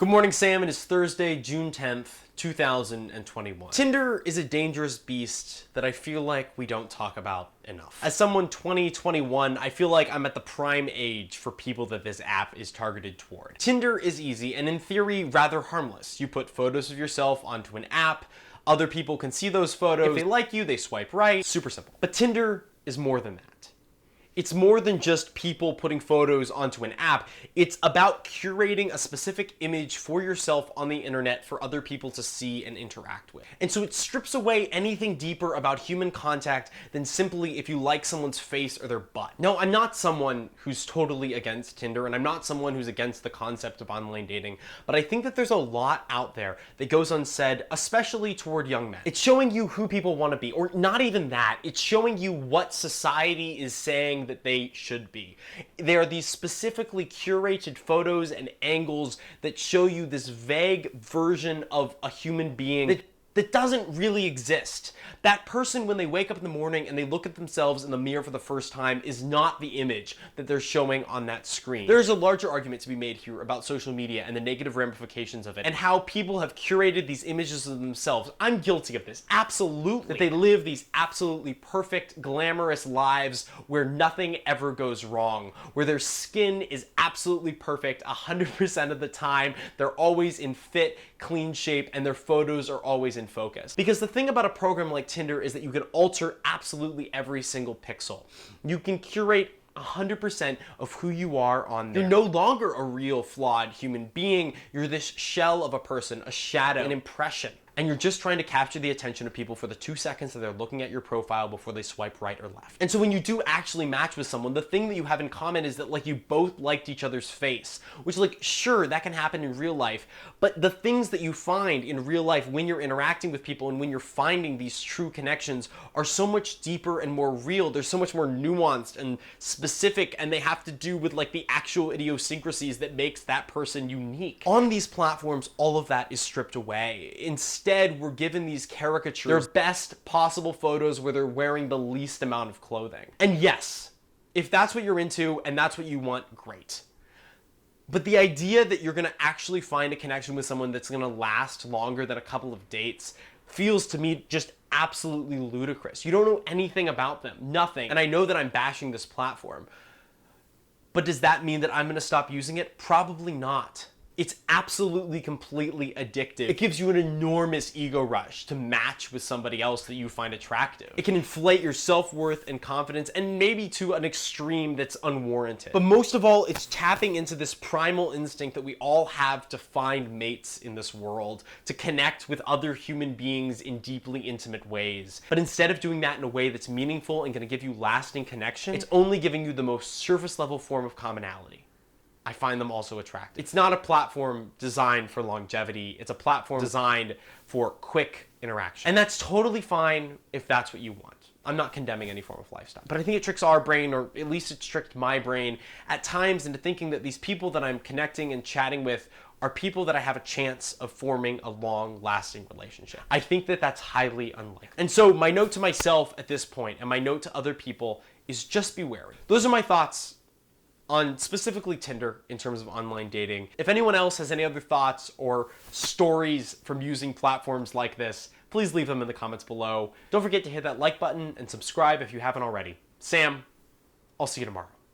Good morning, Sam. It is Thursday, June 10th, 2021. Tinder is a dangerous beast that I feel like we don't talk about enough. As someone 2021, I feel like I'm at the prime age for people that this app is targeted toward. Tinder is easy and in theory rather harmless. You put photos of yourself onto an app, other people can see those photos. If they like you, they swipe right. Super simple. But Tinder is more than that. It's more than just people putting photos onto an app. It's about curating a specific image for yourself on the internet for other people to see and interact with. And so it strips away anything deeper about human contact than simply if you like someone's face or their butt. No, I'm not someone who's totally against Tinder, and I'm not someone who's against the concept of online dating, but I think that there's a lot out there that goes unsaid, especially toward young men. It's showing you who people want to be, or not even that. It's showing you what society is saying that they should be. There are these specifically curated photos and angles that show you this vague version of a human being that doesn't really exist. That person, when they wake up in the morning and they look at themselves in the mirror for the first time, is not the image that they're showing on that screen. There's a larger argument to be made here about social media and the negative ramifications of it, and how people have curated these images of themselves. I'm guilty of this, absolutely. That they live these absolutely perfect, glamorous lives where nothing ever goes wrong, where their skin is absolutely perfect 100% of the time, they're always in fit, clean shape, and their photos are always in focus. Because the thing about a program like Tinder is that you can alter absolutely every single pixel. You can curate 100% of who you are on there. You're no longer a real, flawed human being. You're this shell of a person, a shadow, an impression. And you're just trying to capture the attention of people for the 2 seconds that they're looking at your profile before they swipe right or left. And so when you do actually match with someone, the thing that you have in common is that you both liked each other's face, which sure, that can happen in real life, but the things that you find in real life when you're interacting with people and when you're finding these true connections are so much deeper and more real. They're so much more nuanced and specific, and they have to do with the actual idiosyncrasies that makes that person unique. On these platforms, all of that is stripped away. Instead, we're given these caricatures, their best possible photos where they're wearing the least amount of clothing. And yes, if that's what you're into and that's what you want, great. But the idea that you're gonna actually find a connection with someone that's gonna last longer than a couple of dates feels to me just absolutely ludicrous. You don't know anything about them, nothing. And I know that I'm bashing this platform, but does that mean that I'm gonna stop using it? Probably not. It's absolutely, completely addictive. It gives you an enormous ego rush to match with somebody else that you find attractive. It can inflate your self-worth and confidence, and maybe to an extreme that's unwarranted. But most of all, it's tapping into this primal instinct that we all have to find mates in this world, to connect with other human beings in deeply intimate ways. But instead of doing that in a way that's meaningful and gonna give you lasting connection, it's only giving you the most surface level form of commonality. I find them also attractive. It's not a platform designed for longevity. It's a platform designed for quick interaction. And that's totally fine if that's what you want. I'm not condemning any form of lifestyle. But I think it tricks our brain, or at least it's tricked my brain at times into thinking that these people that I'm connecting and chatting with are people that I have a chance of forming a long-lasting relationship. I think that that's highly unlikely. And so my note to myself at this point, and my note to other people, is just be wary. Those are my thoughts on specifically Tinder in terms of online dating. If anyone else has any other thoughts or stories from using platforms like this, please leave them in the comments below. Don't forget to hit that like button and subscribe if you haven't already. Sam, I'll see you tomorrow.